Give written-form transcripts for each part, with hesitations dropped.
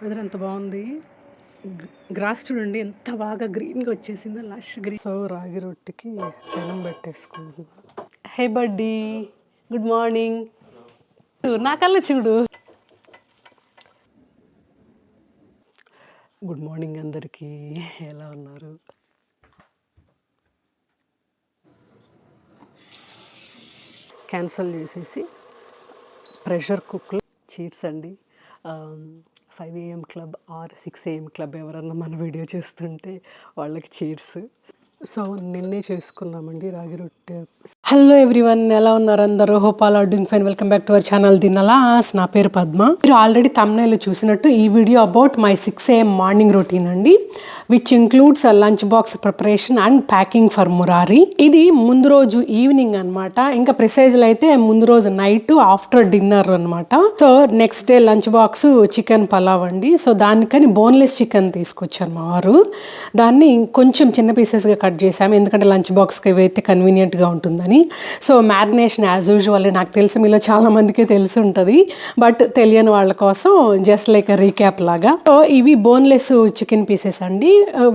Weather ఎంత బాగుంది. Gross చూడండి ఎంత బాగా గ్రీన్గా వచ్చేసిందో, లష్ గ్రీన్. సో రాగి రొట్టెకి పెనం పెట్టేసుకుంటున్నా. హే బడ్డీ, గుడ్ మార్నింగ్. నా కళ్ళు చూడు. గుడ్ మార్నింగ్ అందరికీ, ఎలా ఉన్నారు? క్యాన్సిల్ చేసేసి ప్రెషర్ కుక్కర్ చీర్స్ అండి. 5 AM club or 6 AM club ఎవరన్నా మన వీడియో చేస్తుంటే వాళ్ళకి చీర్స్. సో నిన్నే చేసుకున్నామండి రాగి రొట్టె. హలో ఎవ్రీవన్, ఎలా ఉన్నారు అందరూ? Hope all are doing fine. Welcome back to our channel దినలాస్. నా పేరు పద్మ. మీరు ఆల్రెడీ thumbnail చూసినట్టు ఈ video about my 6 AM morning routine అండి, which includes lunch box preparation and packing for Murari. ఇది ముందు రోజు ఈవినింగ్ అనమాట, ఇంకా ప్రిసైజ్లు అయితే ముందు రోజు నైట్ ఆఫ్టర్ డిన్నర్ అనమాట. So next day lunch box chicken pulao అండి. సో దానికని బోన్లెస్ చికెన్ తీసుకొచ్చారు మా వారు. దాన్ని కొంచెం చిన్న పీసెస్గా కట్ చేసాము, ఎందుకంటే లంచ్ బాక్స్కి ఇవైతే కన్వీనియంట్గా ఉంటుందని. సో మ్యారినేషన్ యాజ్ యూజువల్, నాకు తెలిసి మీలో చాలా మందికి తెలిసి ఉంటుంది, బట్ తెలియని వాళ్ళ కోసం జస్ట్ లైక్ రీక్యాప్ లాగా. సో ఇవి బోన్లెస్ చికెన్ పీసెస్ అండి.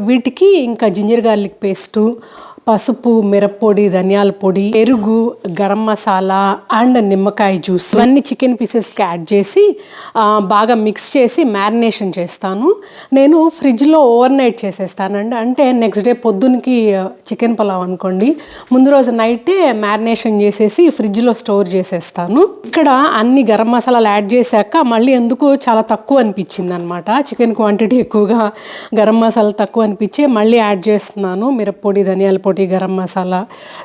వీటికి ఇంకా జింజర్ గార్లిక్ పేస్టు, పసుపు, మిరప్పొడి, ధనియాల పొడి, పెరుగు, గరం మసాలా అండ్ నిమ్మకాయ జ్యూస్ ఇవన్నీ చికెన్ పీసెస్కి యాడ్ చేసి బాగా మిక్స్ చేసి మ్యారినేషన్ చేస్తాను. నేను ఫ్రిడ్జ్లో ఓవర్ నైట్ చేసేస్తానండి. అంటే నెక్స్ట్ డే పొద్దునకి చికెన్ పలావ్ అనుకోండి, ముందు రోజు నైటే మ్యారినేషన్ చేసేసి ఫ్రిడ్జ్లో స్టోర్ చేసేస్తాను. ఇక్కడ అన్ని గరం మసాలాలు యాడ్ చేశాక మళ్ళీ ఎందుకు చాలా తక్కువ అనిపించింది అనమాట, చికెన్ క్వాంటిటీ ఎక్కువగా, గరం మసాలా తక్కువ అనిపించి మళ్ళీ యాడ్ చేస్తున్నాను. మిరప్పొడి, ధనియాల పొడి, గరం మసాలా,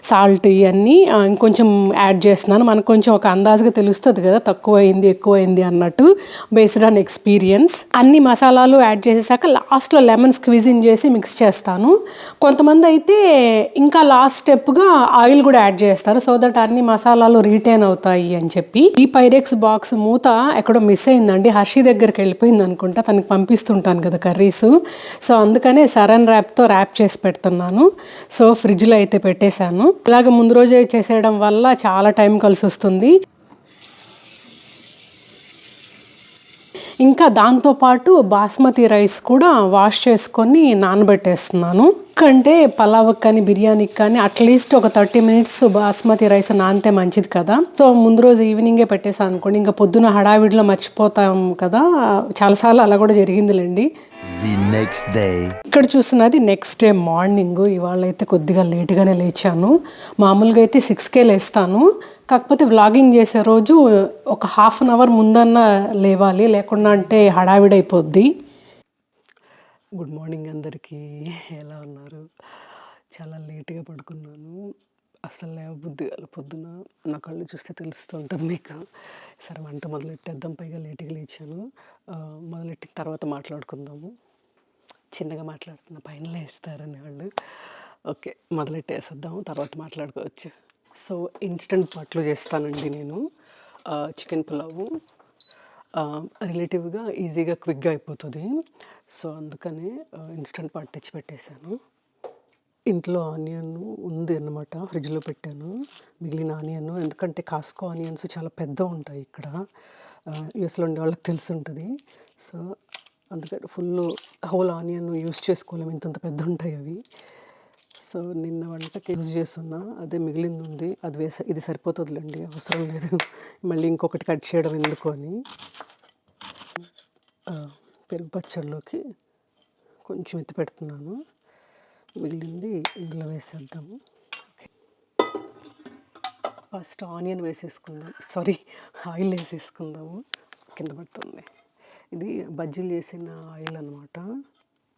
సాల్ట్ ఇవన్నీ ఇంకొంచెం యాడ్ చేస్తున్నాను. మనకు కొంచెం ఒక అందాజుగా తెలుస్తుంది కదా తక్కువైంది ఎక్కువైంది అన్నట్టు, బేస్డ్ ఆన్ ఎక్స్పీరియన్స్. అన్ని మసాలాలు యాడ్ చేసేసాక లాస్ట్లో లెమన్ స్క్వీజింగ్ చేసి మిక్స్ చేస్తాను. కొంతమంది అయితే ఇంకా లాస్ట్ స్టెప్గా ఆయిల్ కూడా యాడ్ చేస్తారు, సో దట్ అన్ని మసాలాలు రీటైన్ అవుతాయి అని చెప్పి. ఈ పైరెక్స్ బాక్స్ మూత ఎక్కడో మిస్ అయిందండి, హర్షి దగ్గరికి వెళ్ళిపోయింది అనుకుంటా, తనకి పంపిస్తుంటాను కదా కర్రీస్. సో అందుకనే సరన్ ర్యాప్తో ర్యాప్ చేసి పెడుతున్నాను. సో ఫ్రిడ్జ్లో అయితే పెట్టేశాను. ఇలాగ ముందు రోజే చేసేయడం వల్ల చాలా టైం కలిసి వస్తుంది. ఇంకా దాంతోపాటు బాస్మతి రైస్ కూడా వాష్ చేసుకొని నానబెట్టేస్తున్నాను. ఎందుకంటే పలావ్కి కానీ బిర్యానీకి కానీ అట్లీస్ట్ ఒక 30 minutes బాస్మతి రైస్ నానితే మంచిది కదా. సో ముందు రోజు ఈవినింగే పెట్టేసాను అనుకోండి, ఇంకా పొద్దున హడావిడిలో మర్చిపోతాం కదా, చాలాసార్లు అలా కూడా జరిగిందిలేండి. ఇక్కడ చూస్తున్నది నెక్స్ట్ డే మార్నింగ్. ఇవాళ అయితే కొద్దిగా లేట్గానే లేచాను. మామూలుగా అయితే 6కే లేస్తాను, కాకపోతే వ్లాగింగ్ చేసే రోజు ఒక 1/2 hour ముందన్నా లేవాలి, లేకుండా అంటే హడావిడైపోద్ది. గుడ్ మార్నింగ్ అందరికీ, ఎలా ఉన్నారు? చాలా లేట్గా పడుకున్నాను, అసలు లేవబుద్ధి కాదు పొద్దున. నా కళ్ళు చూస్తే తెలుస్తుంటుంది మీకు. సరే వంట మొదలెట్టేద్దాం, పైగా లేట్గా లేచాను. మొదలెట్టిన తర్వాత మాట్లాడుకుందాము. చిన్నగా మాట్లాడుతున్న పైన లేస్తారని వాళ్ళు. ఓకే, మొదలెట్టేసేద్దాము, తర్వాత మాట్లాడుకోవచ్చు. సో ఇన్స్టెంట్ పాట్లు చేస్తానండి నేను. చికెన్ పులావు రిలేటివ్గా ఈజీగా క్విక్గా అయిపోతుంది. సో అందుకనే ఇన్స్టెంట్ పాట్ తెచ్చి పెట్టేశాను. ఇంట్లో ఆనియన్ ఉంది అన్నమాట, ఫ్రిడ్జ్లో పెట్టాను మిగిలిన ఆనియన్. ఎందుకంటే కాస్కో ఆనియన్స్ చాలా పెద్ద ఉంటాయి ఇక్కడ, యూఎస్లో ఉండే వాళ్ళకి తెలిసి ఉంటుంది. సో అందుకని ఫుల్ హోల్ ఆనియన్ యూస్ చేసుకోలేము, ఇంతంత పెద్ద ఉంటాయి అవి. సో నిన్న వంటకి యూజ్ చేస్తున్నా, అదే మిగిలింది ఉంది, అది ఇది సరిపోతుందిలేండి, అవసరం లేదు మళ్ళీ ఇంకొకటి కట్ చేయడం ఎందుకు అని. పెరుగు పచ్చడిలోకి కొంచెం ఎత్తి పెడుతున్నాను, మిగిలింది ఇందులో వేసేద్దాము. ఓకే, ఫస్ట్ ఆనియన్ వేసేసుకుందాం, ఆయిల్ వేసేసుకుందాము. కింద పడుతుంది, ఇది బజ్జీలు చేసిన ఆయిల్ అన్నమాట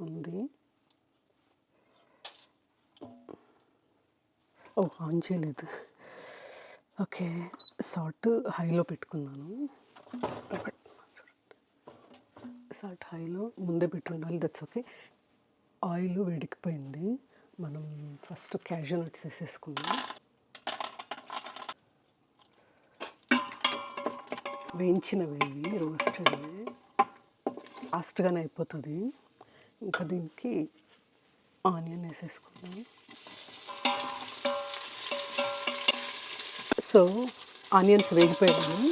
ఉంది. ఆన్ చేయలేదు. ఓకే, సాల్ట్ హైలో పెట్టుకున్నాను. సాల్ట్ హైలో ముందే పెట్టి ఉండాలి, దట్స్ ఓకే. ఆయిల్ వేడికిపోయింది, మనం ఫస్ట్ క్యాషూ నట్స్ వేసేసుకుందాం. వేయించినవి రోస్టెడ్, ఫాస్ట్గానే అయిపోతుంది. ఇంకా దీనికి ఆనియన్ వేసేసుకుందాం. సో ఆనియన్స్ వేగిపోయాయి,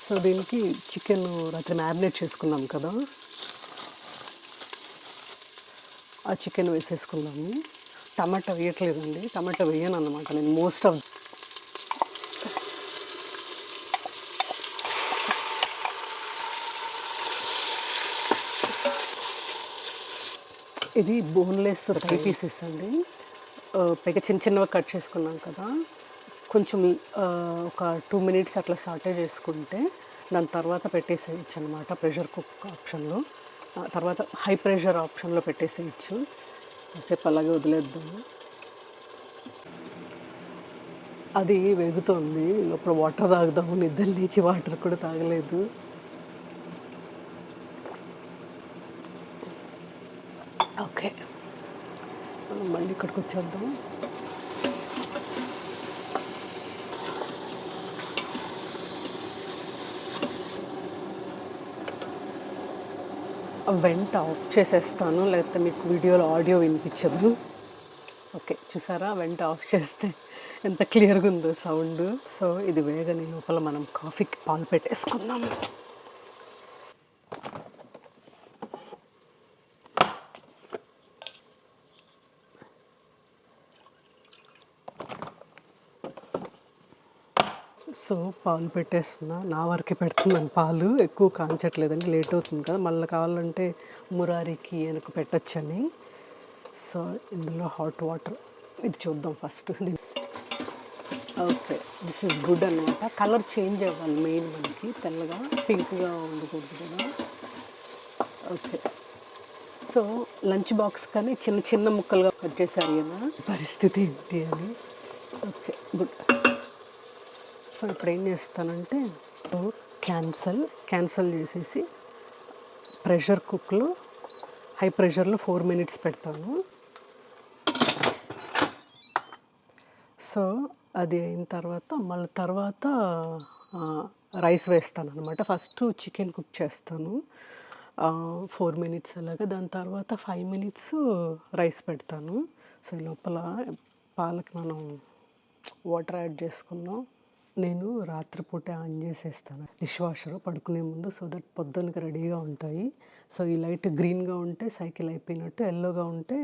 సో దీనికి చికెన్ రాత్రి మ్యారినేట్ చేసుకున్నాం కదా, ఆ చికెన్ వేసేసుకున్నాము. టమాటా వేయట్లేదండి, టమాటా వేయను అన్నమాట నేను మోస్ట్ ఆఫ్. ఇది బోన్లెస్ డ్రై పీసెస్ అండి. పైగా చిన్న చిన్నగా కట్ చేసుకున్నాం కదా, కొంచెం ఒక 2 మినిట్స్ అట్లా సాటే చేసుకుంటే దాని తర్వాత పెట్టేసేయచ్చు అనమాట ప్రెషర్ కుక్ ఆప్షన్లో. తర్వాత హై ప్రెషర్ ఆప్షన్లో పెట్టేసేయచ్చు. కాసేపు అలాగే వదిలేద్దాము. అది వేగుతోంది, లోపల వాటర్ తాగుదాము, నిద్ర లేచి వాటర్ కూడా తాగలేదు. ఓకే, మనం మళ్ళీ ఇక్కడికి వచ్చేద్దాం. వెంట ఆఫ్ చేసేస్తాను, లేకపోతే మీకు వీడియోలో ఆడియో వినిపించదు. ఓకే, చూసారా, వెంట ఆఫ్ చేస్తే ఎంత క్లియర్గా ఉందో సౌండ్. సో ఇది వేగని లోపల మనం కాఫీకి పాలు పెట్టేసుకుందాము. సో పాలు పెట్టేస్తున్నా, నా వరకే పెడుతున్నాను పాలు, ఎక్కువ కాంచట్లేదండి, లేట్ అవుతుంది కదా, మళ్ళీ కావాలంటే మురారికి వెనక పెట్టచ్చని. సో ఇందులో హాట్ వాటర్, ఇది చూద్దాం first. Okay, this is good అనమాట. కలర్ చేంజ్ అవ్వాలి మెయిన్, మనకి తెల్లగా పింక్గా ఉండకూడదు కదా. ఓకే, సో లంచ్ బాక్స్ కానీ చిన్న చిన్న ముక్కలుగా కట్ చేశారు కదా, పరిస్థితి ఏంటి అని. Okay, good. సో ఇప్పుడు ఏం చేస్తానంటే క్యాన్సల్ చేసేసి ప్రెషర్ కుక్లో హై ప్రెషర్లో 4 మినిట్స్ పెడతాను. సో అది అయిన తర్వాత మళ్ళీ తర్వాత రైస్ వేస్తాను అనమాట. ఫస్ట్ చికెన్ కుక్ చేస్తాను 4 మినిట్స్ అలాగా, దాని తర్వాత 5 మినిట్స్ రైస్ పెడతాను. సో ఈ లోపల పాలకి మనం వాటర్ యాడ్ చేసుకుందాం. నేను రాత్రిపూట ఆన్ చేసేస్తాను డిష్ వాషర్ పడుకునే ముందు, సో దట్ పొద్దునకి రెడీగా ఉంటాయి. సో ఈ లైట్ గ్రీన్గా ఉంటే సైకిల్ అయిపోయినట్టు, ఎల్లోగా ఉంటే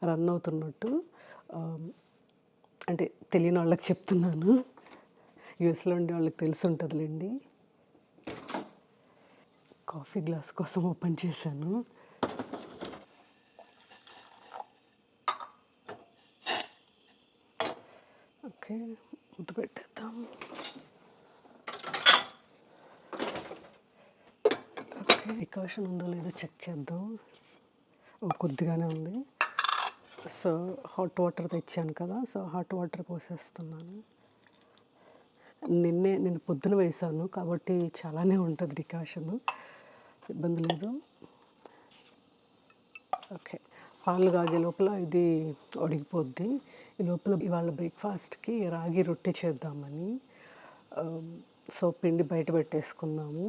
రన్ అవుతున్నట్టు. అంటే తెలియని వాళ్ళకి చెప్తున్నాను, యూఎస్లో ఉండే వాళ్ళకి తెలిసి ఉంటుందిలేండి. కాఫీ గ్లాస్ కోసం ఓపెన్ చేశాను. ఓకే, ముద్దు పెట్టేద్దాం. ఓకే, డికాషన్ ఉందో లేదో చెక్ చేద్దాం. కొద్దిగానే ఉంది. సో హాట్ వాటర్ తెచ్చాను కదా, సో హాట్ వాటర్ పోసేస్తున్నాను. నేను పొద్దున వేసాను కాబట్టి చాలానే ఉంటుంది డికాషను, ఇబ్బంది లేదు. ఓకే, పాలు కాగే లోపల ఇది ఉడికిపోద్ది. ఈ లోపల ఇవాళ బ్రేక్ఫాస్ట్కి రాగి రొట్టె చేద్దామని. సో పిండి బయట పెట్టేసుకున్నాము.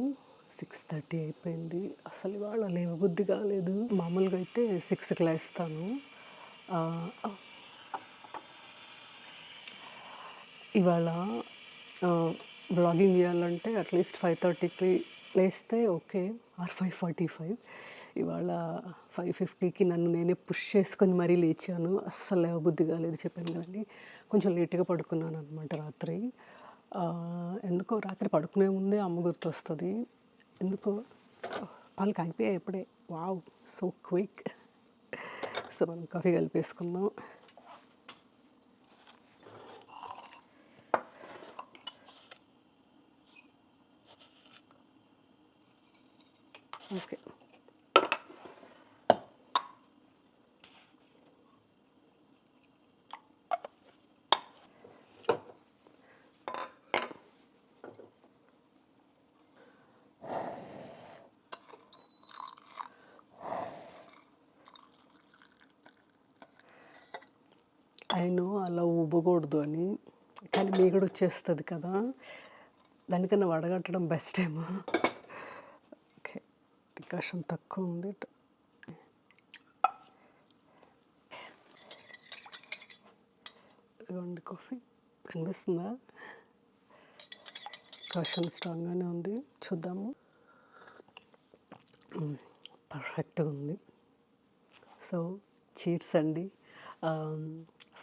6:30 అయిపోయింది. అసలు ఇవాళ లేవబుద్ధి కాలేదు. మామూలుగా అయితే 6కి లేస్తాను. ఇవాళ బ్లాగింగ్ చేయాలంటే అట్లీస్ట్ 5:30కి లేస్తే ఓకే, ఆర్ 5:45. ఇవాళ 5:50కి నన్ను నేనే పుష్ చేసుకొని మరీ లేచాను. అస్సలు లేవబుద్ధి కాలేదు, చెప్పాను కదండి. కొంచెం లేట్గా పడుకున్నాను అనమాట రాత్రి. ఎందుకో రాత్రి పడుకునే ముందే అమ్మ గుర్తొస్తుంది. ఎందుకో పాలు కాగిపోయాయి ఎప్పుడే. Wow, so quick. సో మనం కాఫీ కలిపేసుకుందాం. ఓకే, అయినో అలా ఉబ్బకూడదు అని, కానీ మీగడ వచ్చేస్తుంది కదా, దానికన్నా వడగట్టడం బెస్ట్ ఏమో. ఓకే, డికాషన్ తక్కువ ఉంది. ఇదిగోండి కాఫీ, కనిపిస్తుందా? డికాషన్ స్ట్రాంగ్గానే ఉంది, చూద్దాము. పర్ఫెక్ట్గా ఉంది. సో చీర్స్ అండి.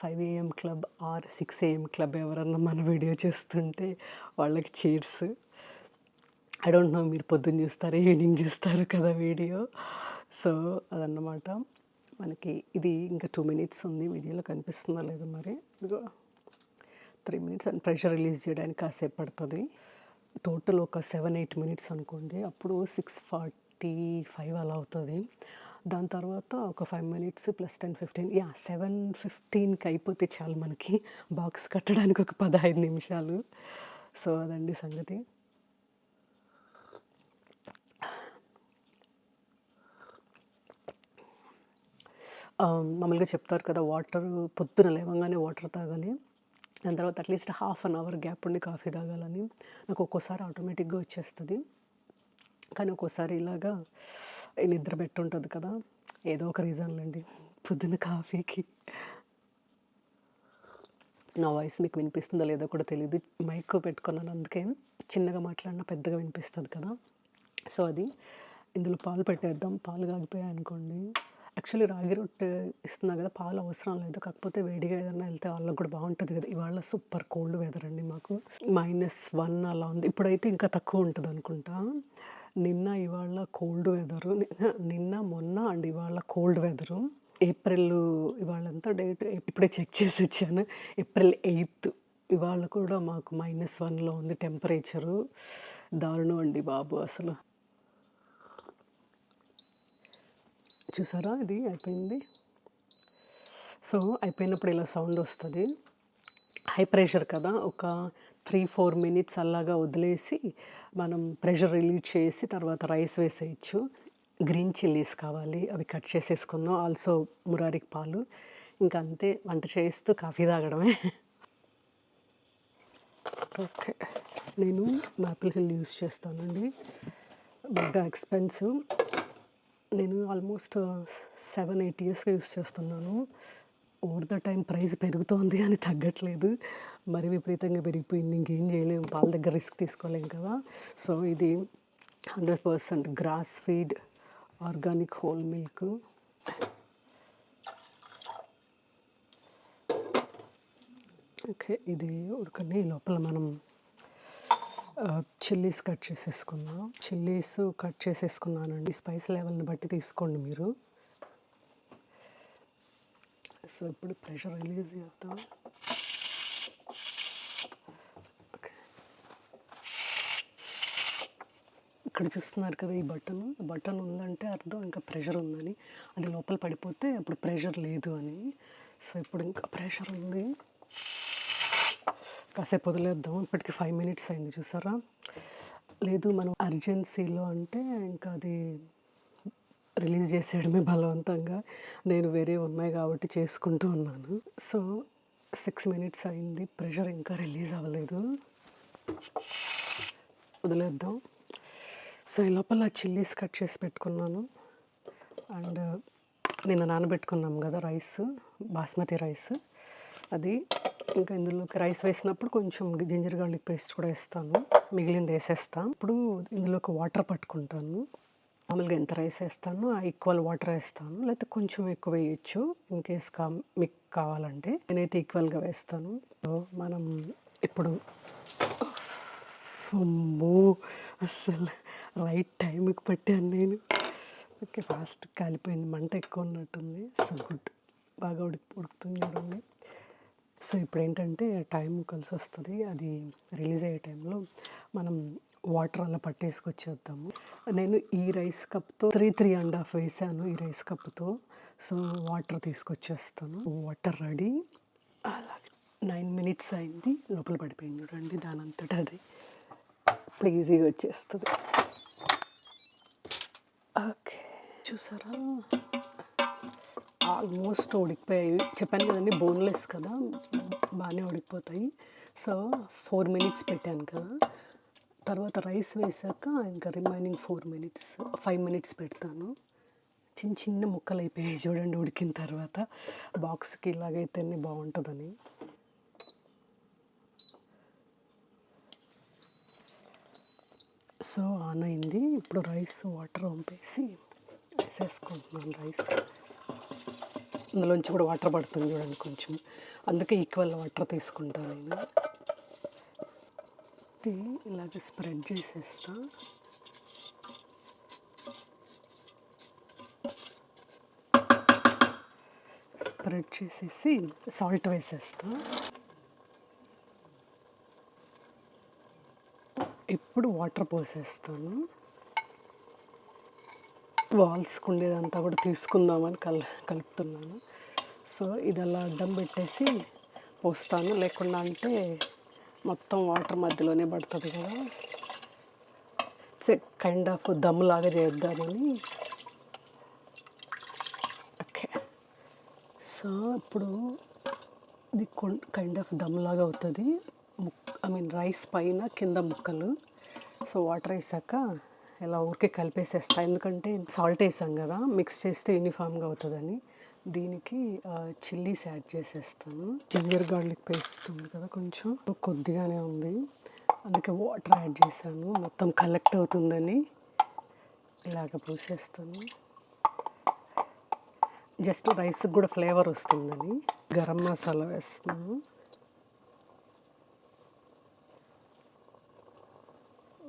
5 AM club or 6 AM club ఎవరన్నా మన వీడియో చూస్తుంటే వాళ్ళకి చీర్స్. ఐ డోంట్ నో మీరు పొద్దున్న చూస్తారో ఈవినింగ్ చూస్తారు కదా వీడియో. సో అదన్నమాట. మనకి ఇది ఇంకా 2 minutes ఉంది. వీడియోలో కనిపిస్తుందో లేదో మరి. ఇదిగో 3 minutes అండ్ ప్రెషర్ రిలీజ్ చేయడానికి కాసేపు పడుతుంది. టోటల్ ఒక 7-8 minutes అనుకోండి. అప్పుడు 6:45 అలా అవుతుంది. దాని తర్వాత ఒక 5 minutes + 10-15 7:15కి అయిపోతే చాలు మనకి బాక్స్ కట్టడానికి ఒక 15 నిమిషాలు. సో అదండి సంగతి. మామూలుగా చెప్తారు కదా, పొద్దున లేవగానే వాటర్ తాగాలి, దాని తర్వాత అట్లీస్ట్ ½ an hour గ్యాప్ ఉండి కాఫీ తాగాలని. నాకు ఒక్కోసారి ఆటోమేటిక్గా వచ్చేస్తుంది, కానీ ఒక్కోసారి ఇలాగా నిద్ర పెట్టుంటుంది కదా, ఏదో ఒక రీజన్లండి పొద్దున్న కాఫీకి. నా వాయిస్ మీకు వినిపిస్తుందో లేదో కూడా తెలియదు, మైక్ పెట్టుకున్నాను, అందుకే చిన్నగా మాట్లాడినా పెద్దగా వినిపిస్తుంది కదా. సో అది ఇందులో పాలు పెట్టేద్దాం. పాలు కాగిపోయాయి అనుకోండి. యాక్చువల్లీ రాగి రొట్టె ఇస్తున్నా కదా, పాలు అవసరం లేదు, కాకపోతే వేడిగా ఏదైనా వెళ్తే వాళ్ళకి కూడా బాగుంటుంది కదా. ఇవాళ సూపర్ కోల్డ్ వెదర్ అండి, మాకు -1 అలా ఉంది. ఇప్పుడైతే ఇంకా తక్కువ ఉంటుంది అనుకుంటా. నిన్న ఇవాళ కోల్డ్ వెదరు, నిన్న మొన్న అండ్ ఇవాళ కోల్డ్ వెదరు. ఏప్రిల్ ఇవాళంతా డేట్ ఇప్పుడే చెక్ చేసి వచ్చాను, April 8th. ఇవాళ కూడా మాకు -1లో ఉంది టెంపరేచరు. దారుణం అండి బాబు అసలు. చూసారా, ఇది అయిపోయింది. సో అయిపోయినప్పుడు ఇలా సౌండ్ వస్తుంది. హై ప్రెషర్ కదా, ఒక 3-4 minutes అలాగా వదిలేసి మనం ప్రెషర్ రిలీజ్ చేసి తర్వాత రైస్ వేసేయచ్చు. గ్రీన్ చిల్లీస్ కావాలి, అవి కట్ చేసేసుకుందాం. ఆల్సో మురారికి పాలు. ఇంకా అంతే, వంట చేస్తూ కాఫీ తాగడమే. ఓకే, నేను మాపిల్ హిల్ యూస్ చేస్తానండి, బాగా ఎక్స్పెన్సివ్. నేను ఆల్మోస్ట్ 7-8 yearsగా యూస్ చేస్తున్నాను. ఓవర్ ద టైం ప్రైస్ పెరుగుతోంది అని తగ్గట్లేదు, మరి విపరీతంగా పెరిగిపోయింది. ఇంకేం చేయలేము, పాల దగ్గర రిస్క్ తీసుకోలేం కదా. సో ఇది 100% grass fed organic whole milk. Okay, ఇది ఉడకని లోపల మనం చిల్లీస్ కట్ చేసేసుకుందాం. చిల్లీస్ కట్ చేసేసుకున్నానండి, స్పైస్ లెవెల్ని బట్టి తీసుకోండి మీరు. సో ఇప్పుడు ప్రెషర్ రిలీజ్ చేద్దాం. ఓకే, ఇక్కడ చూస్తున్నారు కదా, ఈ బటన్ ఉందంటే అర్థం ఇంకా ప్రెషర్ ఉందని. అది లోపల పడిపోతే అప్పుడు ప్రెషర్ లేదు అని. సో ఇప్పుడు ఇంకా ప్రెషర్ ఉంది, కాసేపు వదిలేద్దాం. ఇప్పటికి 5 minutes అయింది, చూసారా. లేదు మనం అర్జెన్సీలో అంటే ఇంకా అది రిలీజ్ చేసేయడమే బలవంతంగా. నేను వేరే ఉన్నాయి కాబట్టి చేసుకుంటూ ఉన్నాను. సో 6 minutes అయింది, ప్రెషర్ ఇంకా రిలీజ్ అవ్వలేదు, వదిలేద్దాం. సో ఈ లోపల చిల్లీస్ కట్ చేసి పెట్టుకున్నాను. అండ్ నిన్న నానబెట్టుకున్నాం కదా రైస్, బాస్మతి రైస్, అది ఇంకా ఇందులోకి రైస్ వేసినప్పుడు కొంచెం జింజర్ గార్లిక్ పేస్ట్ కూడా వేస్తాను, మిగిలింది వేసేస్తాను. ఇప్పుడు ఇందులోకి వాటర్ పట్టుకుంటాను. మామూలుగా ఎంత రైస్ వేస్తానో ఆ ఈక్వల్ వాటర్ వేస్తాను, లేకపోతే కొంచెం ఎక్కువ వేయచ్చు ఇన్ కేస్ మీకు కావాలంటే. నేనైతే ఈక్వల్గా వేస్తాను. మనం ఇప్పుడు అమ్మో అస్సలు రైట్ టైంకి పెట్టాను నేను. ఓకే, ఫాస్ట్ కాలిపోయింది, మంట ఎక్కువ ఉన్నట్టుంది. సో గుడ్, బాగా ఉడుకుతుంది చూడండి. సో ఇప్పుడు ఏంటంటే టైం కలిసి వస్తుంది, అది రిలీజ్ అయ్యే టైంలో మనం వాటర్ అలా పట్టేసుకొచ్చేద్దాము. నేను ఈ రైస్ కప్తో 3-3.5 వేసాను ఈ రైస్ కప్తో. సో వాటర్ తీసుకొచ్చేస్తాను. Water ready. అలాగే 9 minutes అయింది, లోపల పడిపోయింది చూడండి దాని అంతటా అది. ఇప్పుడు ఈజీగా వచ్చేస్తుంది. ఓకే, చూసారా, ఆల్మోస్ట్ ఉడికిపోయాయి. చెప్పాను కదండి బోన్లెస్ కదా, బాగానే ఉడికిపోతాయి. సో 4 minutes పెట్టాను కదా, తర్వాత రైస్ వేసాక ఇంకా రిమైనింగ్ 5 minutes పెడతాను. చిన్న చిన్న ముక్కలు అయిపోయాయి చూడండి ఉడికిన తర్వాత. బాక్స్కి ఇలాగైతేనే బాగుంటుందని. సో ఆన్ అయింది. ఇప్పుడు రైస్ వాటర్ వంపేసి వేసేసుకుంటున్నాను రైస్. అందులోంచి కూడా వాటర్ పడుతుంది చూడండి కొంచెం, అందుకే ఈక్వల్ వాటర్ తీసుకుంటాను నేను. ఇది ఇలాగ స్ప్రెడ్ చేసేస్తా. స్ప్రెడ్ చేసేసి సాల్ట్ వేసేస్తా. ఇప్పుడు వాటర్ పోసేస్తాను. వాల్స్కి ఉండేదంతా కూడా తీసుకుందామని కలుపుతున్నాను. సో ఇది అలా అడ్డం పెట్టేసి పోస్తాను, లేకుండా అంటే మొత్తం వాటర్ మధ్యలోనే పడుతుంది కదా. ఇట్స్ కైండ్ ఆఫ్ దమ్ లాగా చేద్దామని. ఓకే, సో ఇప్పుడు ఇది కైండ్ ఆఫ్ దమ్ లాగా అవుతుంది. రైస్ పైన కింద ముక్కలు. సో వాటర్ వేసాక ఇలా ఊరికే కలిపేసేస్తా, ఎందుకంటే సాల్ట్ వేసాం కదా, మిక్స్ చేస్తే యూనిఫామ్గా అవుతుందని. దీనికి చిల్లీస్ యాడ్ చేసేస్తాను. జింజర్ గార్లిక్ పేస్ట్ ఉంది కదా, కొంచెం కొద్దిగానే ఉంది, అందుకే వాటర్ యాడ్ చేశాను, మొత్తం కలెక్ట్ అవుతుందని ఇలాగ పోసేస్తాను. జస్ట్ రైస్కి కూడా ఫ్లేవర్ వస్తుందని. గరం మసాలా వేస్తున్నాను.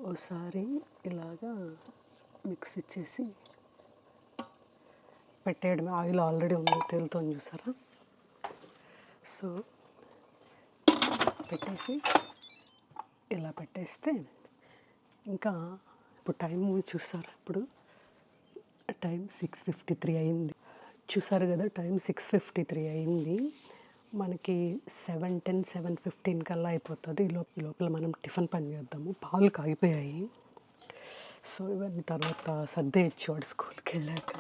ఒకసారి ఇలాగా మిక్స్ ఇచ్చేసి పెట్టేయడమే. ఆయిల్ ఆల్రెడీ ఉంది, తేలుతోని చూసారా. సో పెట్టేసి ఇలా పెట్టేస్తే ఇంకా ఇప్పుడు టైం చూసారా, ఇప్పుడు టైం 6:53 అయింది. చూసారు కదా, టైం 6:53 అయింది. మనకి 7:10, 7:15 కల్లా అయిపోతుంది. ఈ లోపల మనం టిఫిన్ పని చేద్దాము. పాలు కాగిపోయాయి, సో ఇవన్నీ తర్వాత సర్దేయచ్చు వాడు స్కూల్కి వెళ్ళాక.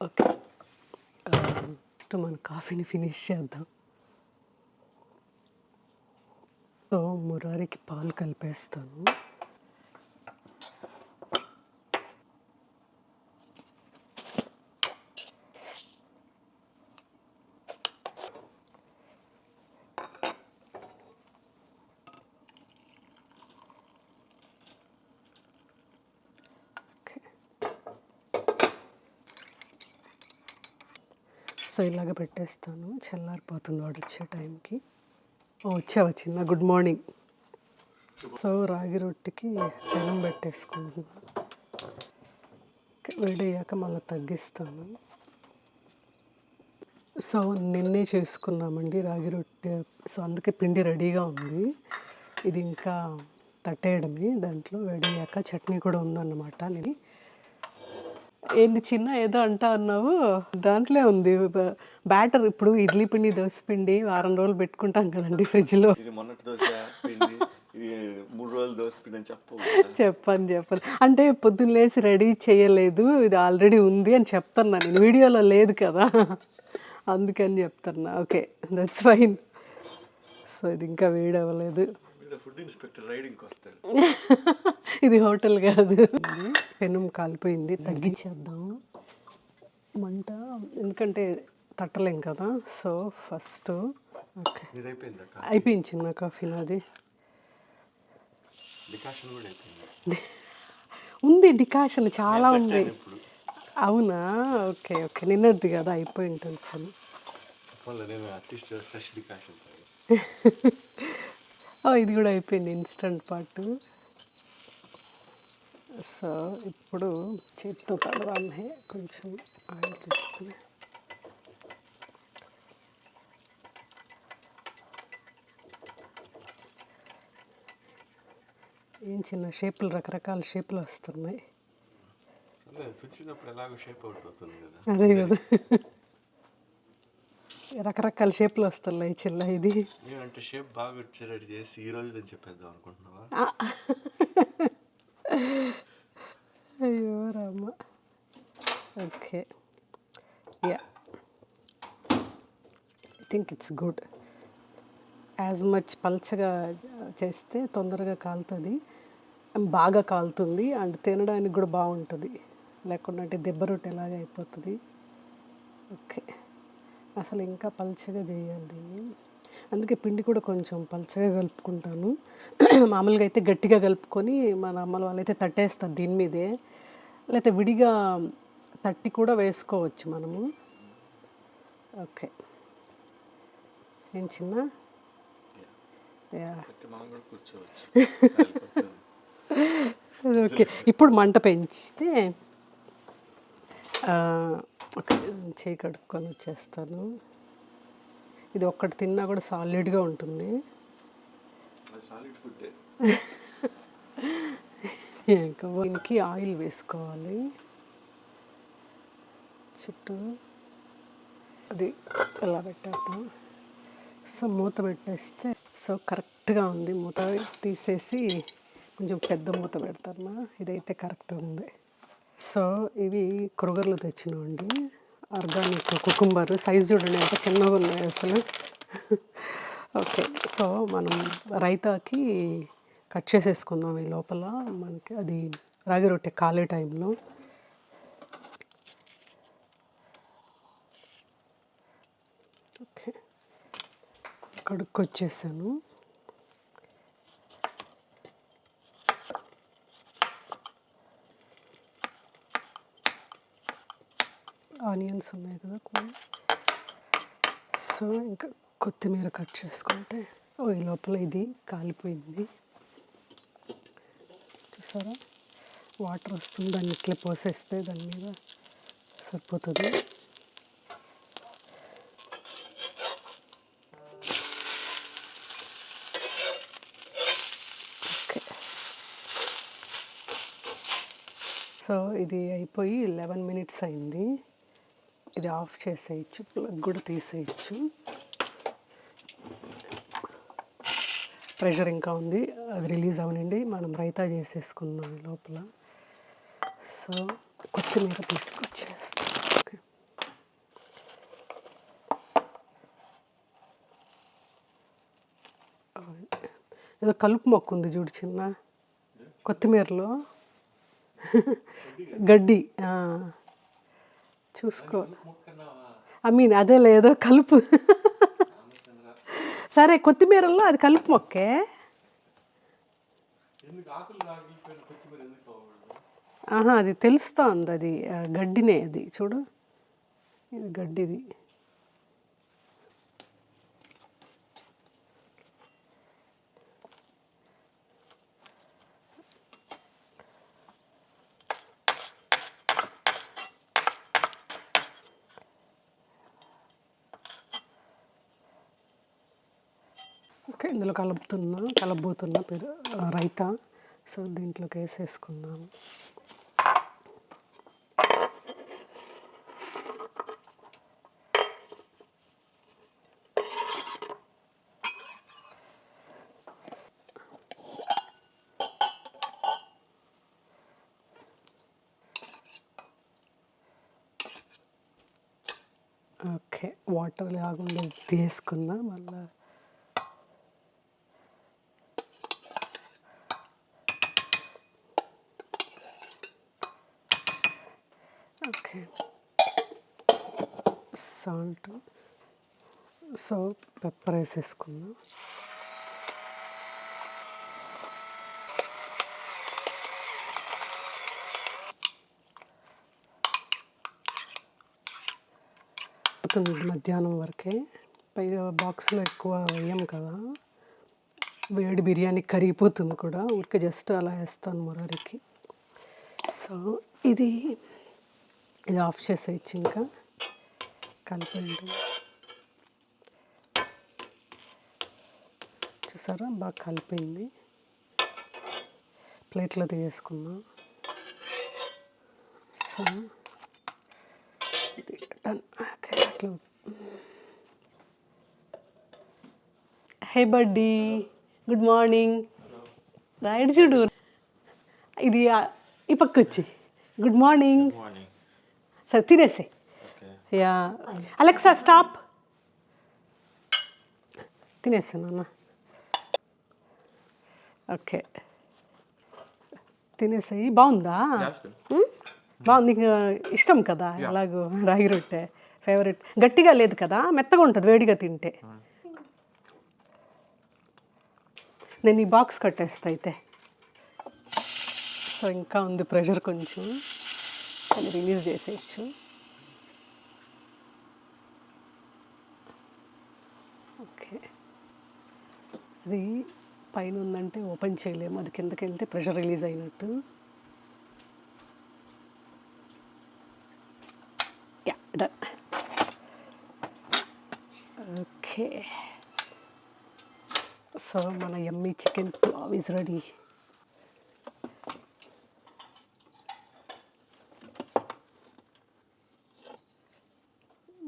ఓకే, ఫస్ట్ మన కాఫీని ఫినిష్ చేద్దాం. సో మురారికి పాలు కలిపేస్తాను. సో ఇలాగ పెట్టేస్తాను, చల్లారిపోతుంది వాడు వచ్చే టైంకి. వచ్చావా చిన్న, గుడ్ మార్నింగ్. సో రాగి రొట్టెకి పెనం పెట్టేసుకుంటున్నాను. వేడయ్యాక మళ్ళీ తగ్గిస్తాను. సో నిన్నే చేసుకున్నామండి రాగి రొట్టె, సో అందుకే పిండి రెడీగా ఉంది. ఇది ఇంకా తట్టేయడమే. దాంట్లో వేడయ్యాక చట్నీ కూడా ఉందన్నమాట. నేను ఏంది చిన్న ఏదో అంటా అన్నావు, దాంట్లో ఉంది బ్యాటర్. ఇప్పుడు ఇడ్లీ పిండి, దోశ పిండి వారం రోజులు పెట్టుకుంటాం కదండి ఫ్రిడ్జ్లో. చెప్పాను అంటే పొద్దున్న లేచి రెడీ చేయలేదు, ఇది ఆల్రెడీ ఉంది అని చెప్తున్నా నేను. వీడియోలో లేదు కదా, అందుకని చెప్తున్నా. Okay, that's fine. సో ఇది ఇంకా వేడి అవ్వలేదు. ఫుడ్ ఇన్స్పెక్టర్ రైడింగ్కి వస్తాడు. ఇది హోటల్ కాదు. పెనం కాలిపోయింది, తగ్గించేద్దాం మంట, ఎందుకంటే తట్టలేం కదా. సో ఫస్ట్ ఓకే, అయిపోయింది చిన్న కాఫీ నాది. ఉంది డికాషన్ చాలా ఉంది. అవునా, ఓకే ఓకే, నిన్నది కదా, అయిపోయి ఉంటుంది. ఇది కూడా అయిపోయింది, ఇన్స్టంట్ పార్ట్. సో ఇప్పుడు చేతితో తడవాలే, కొంచెం ఆయిల్ తీసుకుని. ఏం చిన్న షేపులు, రకరకాల షేపులు వస్తున్నాయి. అదే కదా, రకరకాల షేపులు వస్తున్నాయి చిల్ల. ఇది షేప్ బాగా వచ్చేటట్టు చేసి ఈ రోజు చెప్పేద్దాం అనుకుంటున్నావా? అయ్యో Rama. Okay, yeah, I think it's good. As much పల్చగా చేస్తే తొందరగా కాలుతుంది, బాగా కాలుతుంది, అండ్ తినడానికి కూడా బాగుంటుంది. లేకుండా అంటే దెబ్బ రొట్టె ఎలాగే అయిపోతుంది. ఓకే, అసలు ఇంకా పల్చగా చేయాలి దీన్ని. అందుకే పిండి కూడా కొంచెం పలచగా కలుపుకుంటాను. మామూలుగా అయితే గట్టిగా కలుపుకొని మన అమ్మల వాళ్ళైతే తట్టేస్తారు దీని మీదే, లేకపోతే విడిగా తట్టి కూడా వేసుకోవచ్చు మనము. ఓకే, ఏం చిన్న యా మనం కూడా కూర్చోవచ్చు. ఓకే. ఇప్పుడు మంట పెంచితే ఓకే, చేయి కడుక్కొని వచ్చేస్తాను. ఇది ఒక్కటి తిన్నా కూడా సాలిడ్గా ఉంటుంది. Solid food. ఇంకా దీనికి ఆయిల్ వేసుకోవాలి చుట్టూ. అది ఎలా పెట్టేద్దాం. సో మూత పెట్టేస్తే సో కరెక్ట్గా ఉంది. మూత తీసేసి కొంచెం పెద్ద మూత పెడతాను. ఇదైతే కరెక్ట్గా ఉంది. సో ఇవి కృగర్లో తెచ్చినామండి, ఆర్గానిక్ కుకుంబర్. సైజ్ చూడండి ఎంత చిన్నగా ఉన్నాయి అసలు. ఓకే, సో మనం రైతాకి కట్ చేసేసుకుందాం ఈ లోపల. మనకి అది రాగి రొట్టె కాలే టైంలో. ఓకే, కడుక్కొచ్చేసాను. ఆనియన్స్ ఉన్నాయి కదా కొన్ని. సో ఇంకా కొత్తిమీర కట్ చేసుకుంటే ఈ లోపల ఇది కాలిపోయింది. చూసారా, వాటర్ వస్తుంది, దాన్ని ఇట్లా పోసేస్తే దాని మీద సరిపోతుంది. ఓకే, సో ఇది అయిపోయి 11 minutes అయింది. ఇది ఆఫ్ చేసేయచ్చు, ప్లగ్ కూడా తీసేయచ్చు. ప్రెషర్ ఇంకా ఉంది, అది రిలీజ్ అవనండి. మనం రైతా చేసేసుకుందాం ఈ లోపల. సో కొత్తిమీర తీసుకొచ్చేస్తాం. ఓకే, ఏదో కలుపు మొక్క ఉంది చూడు చిన్న కొత్తిమీరలో. గడ్డి చూసుకో. అదే లేదో కలుపు. సరే, కొత్తిమీరలో అది కలుపు మొక్కే. అది తెలుస్తోంది, అది గడ్డినే. అది చూడు, ఇది గడ్డిది. ఓకే, ఇందులో కలబోతున్నా రైతా. సో దీంట్లోకి వేసేసుకుందాం. ఓకే, వాటర్ లేకుండా తీసుకున్నా మళ్ళీ. ఓకే, సాల్ట్, సో పెప్పర్ వేసేసుకుందాం. మధ్యాహ్నం వరకే, పైగా బాక్స్లో ఎక్కువ వేయం కదా, వేడి బిర్యానీ కరిగిపోతుంది కూడా. ఊరికే జస్ట్ అలా వేస్తాను మురారికి. సో ఇది ఆఫ్ చేసేయచ్చు, ఇంకా కలిపండి. చూసారా, బాగా కలిపింది. ప్లేట్లో తీసేసుకున్నాం. సో ఇది డన్. ఓకే, అట్లా. హే బడ్డీ, గుడ్ మార్నింగ్. రైట్ చూడు, ఇది ఈ పక్క వచ్చి గుడ్ మార్నింగ్. సరే తినేసే. Yeah, Alexa stop. తినేసాను అన్న. ఓకే, తినేసాయి. బాగుందా? బాగుంది. ఇష్టం కదా అలాగూ రాగి రొట్టె, ఫేవరెట్. గట్టిగా లేదు కదా, మెత్తగా ఉంటుంది వేడిగా తింటే. నేను ఈ బాక్స్ కట్టేస్తా అయితే. సో ఇంకా ఉంది ప్రెషర్ కొంచెం, అది రిలీజ్ చేసేయచ్చు. ఓకే, అది పైన ఉందంటే ఓపెన్ చేయలేము, అది కిందకి వెళ్తే ప్రెషర్ రిలీజ్ అయినట్టు. Yeah, done. ఓకే, సో మన యమ్మీ చికెన్ పులావ్ ఈజ్ రెడీ.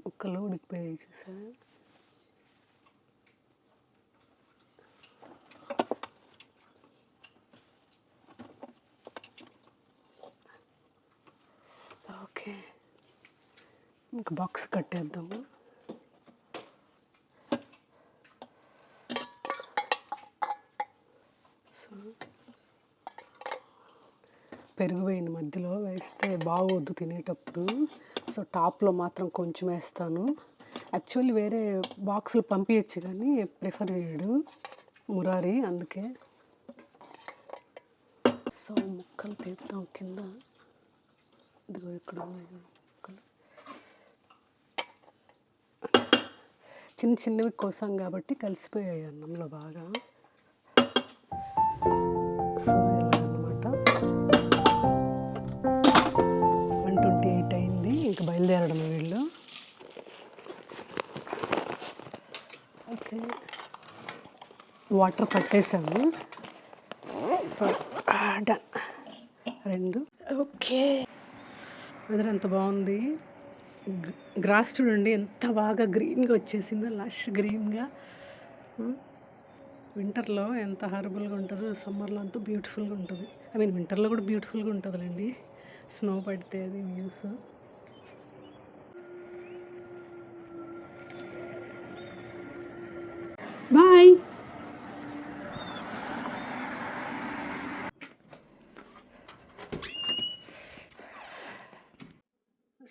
ముక్కలు ఉడికిపోయాయి చూసా. ఓకే, ఇంకా బాక్స్ కట్టేద్దాము. సో పెరుగు వేయని మధ్యలో వేస్తే బాగోద్దు తినేటప్పుడు, సో టాప్లో మాత్రం కొంచెం వేస్తాను. యాక్చువల్లీ వేరే బాక్సులు పంపించచ్చు కానీ ప్రిఫర్ చేయడు మురారి, అందుకే. సో ముక్కలు తీద్దాం కింద. ఇదిగో ఇక్కడ ఉన్నాయి ముక్కలు, చిన్న చిన్నవి కోసాం కాబట్టి కలిసిపోయాయి అన్నంలో బాగా. సో ఇలా అన్నమాట. 1:28 అయింది, ఇంకా బయలుదేరడం వీళ్ళు. ఓకే, వాటర్ పట్టేసాము. So done, 2. ఓకే, వెదర్ ఎంత బాగుంది. గ్రాస్ చూడండి ఎంత బాగా గ్రీన్గా వచ్చేసిందో, లష్ గ్రీన్గా. వింటర్లో ఎంత హారబుల్గా ఉంటుందో, సమ్మర్లో అంతా బ్యూటిఫుల్గా ఉంటుంది. ఐ మీన్ వింటర్లో కూడా బ్యూటిఫుల్గా ఉంటుందిలేండి, స్నో పడితే అది views. Bye.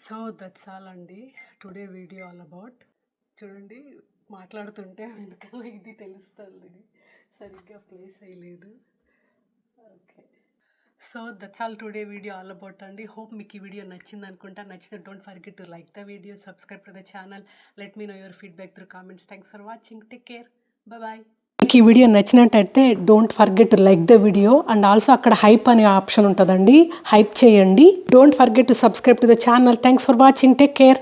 So that's all అండి, టుడే వీడియో ఆల్ అబౌట్. చూడండి మాట్లాడుతుంటే వెనకాల ఇది తెలుస్తుంది, సరిగ్గా ప్లేస్ అయ్యలేదు. Okay, so that's all today video all about అండి. హోప్ మీకు ఈ వీడియో నచ్చింది అనుకుంటా. నచ్చితే don't forget to like the video, subscribe to the channel, let me know your feedback through comments. Thanks for watching, take care, bye. మీకు ఈ video నచ్చినట్టయితే don't forget to like the video and also అక్కడ hype అనే option ఉంటుందండి, hype చేయండి. Don't forget to subscribe to the channel. Thanks for watching, take care.